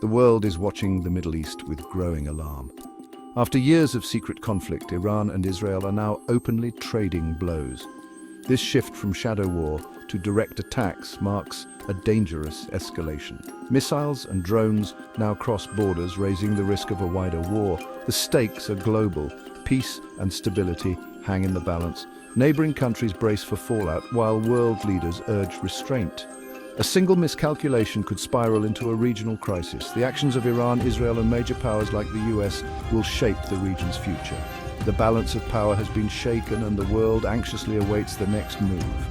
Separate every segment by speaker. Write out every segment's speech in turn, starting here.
Speaker 1: The world is watching the Middle East with growing alarm. After years of secret conflict, Iran and Israel are now openly trading blows. This shift from shadow war to direct attacks marks a dangerous escalation. Missiles and drones now cross borders, raising the risk of a wider war. The stakes are global. Peace and stability hang in the balance. Neighboring countries brace for fallout, while world leaders urge restraint. A single miscalculation could spiral into a regional crisis. The actions of Iran, Israel, and major powers like the US will shape the region's future. The balance of power has been shaken, and the world anxiously awaits the next move.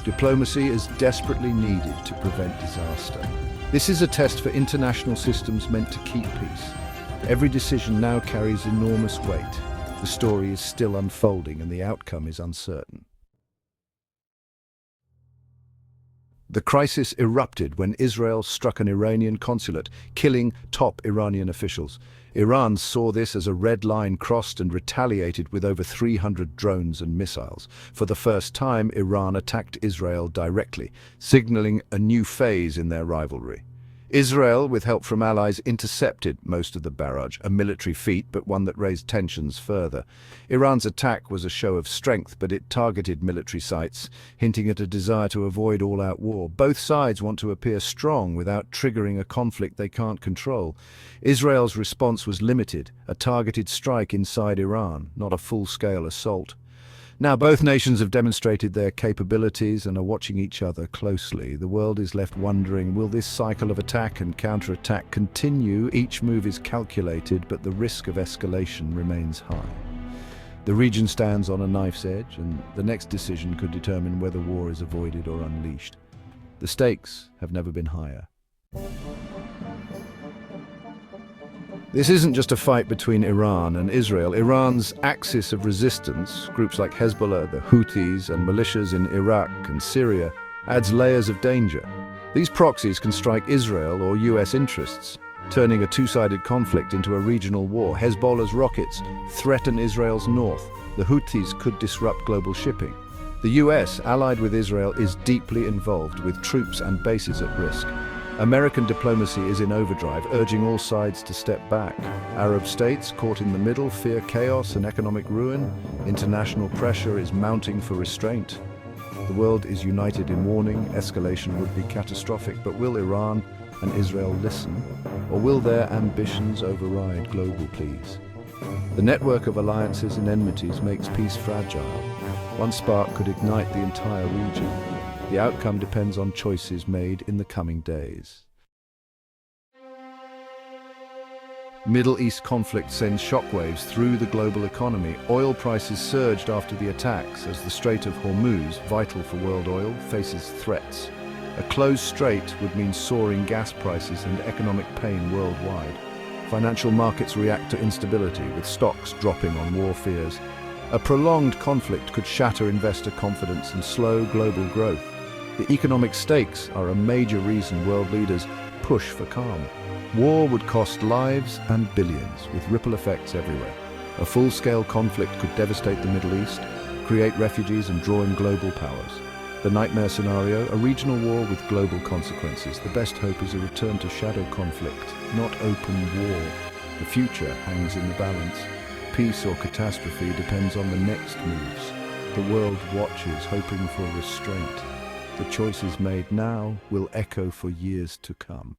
Speaker 1: Diplomacy is desperately needed to prevent disaster. This is a test for international systems meant to keep peace. Every decision now carries enormous weight. The story is still unfolding, and the outcome is uncertain. The crisis erupted when Israel struck an Iranian consulate, killing top Iranian officials. Iran saw this as a red line crossed and retaliated with over 300 drones and missiles. For the first time, Iran attacked Israel directly, signaling a new phase in their rivalry. Israel, with help from allies, intercepted most of the barrage, a military feat, but one that raised tensions further. Iran's attack was a show of strength, but it targeted military sites, hinting at a desire to avoid all-out war. Both sides want to appear strong without triggering a conflict they can't control. Israel's response was limited, a targeted strike inside Iran, not a full-scale assault. Now both nations have demonstrated their capabilities and are watching each other closely. The world is left wondering, will this cycle of attack and counterattack continue? Each move is calculated, but the risk of escalation remains high. The region stands on a knife's edge, and the next decision could determine whether war is avoided or unleashed. The stakes have never been higher. This isn't just a fight between Iran and Israel. Iran's axis of resistance, groups like Hezbollah, the Houthis, and militias in Iraq and Syria, adds layers of danger. These proxies can strike Israel or US interests, turning a two-sided conflict into a regional war. Hezbollah's rockets threaten Israel's north. The Houthis could disrupt global shipping. The US, allied with Israel, is deeply involved, with troops and bases at risk. American diplomacy is in overdrive, urging all sides to step back. Arab states, caught in the middle, fear chaos and economic ruin. International pressure is mounting for restraint. The world is united in warning escalation would be catastrophic, but will Iran and Israel listen, or will their ambitions override global pleas? The network of alliances and enmities makes peace fragile. One spark could ignite the entire region. The outcome depends on choices made in the coming days. Middle East conflict sends shockwaves through the global economy. Oil prices surged after the attacks as the Strait of Hormuz, vital for world oil, faces threats. A closed strait would mean soaring gas prices and economic pain worldwide. Financial markets react to instability, with stocks dropping on war fears. A prolonged conflict could shatter investor confidence and slow global growth. The economic stakes are a major reason world leaders push for calm. War would cost lives and billions, with ripple effects everywhere. A full-scale conflict could devastate the Middle East, create refugees and draw in global powers. The nightmare scenario, a regional war with global consequences. The best hope is a return to shadow conflict, not open war. The future hangs in the balance. Peace or catastrophe depends on the next moves. The world watches, hoping for restraint. The choices made now will echo for years to come.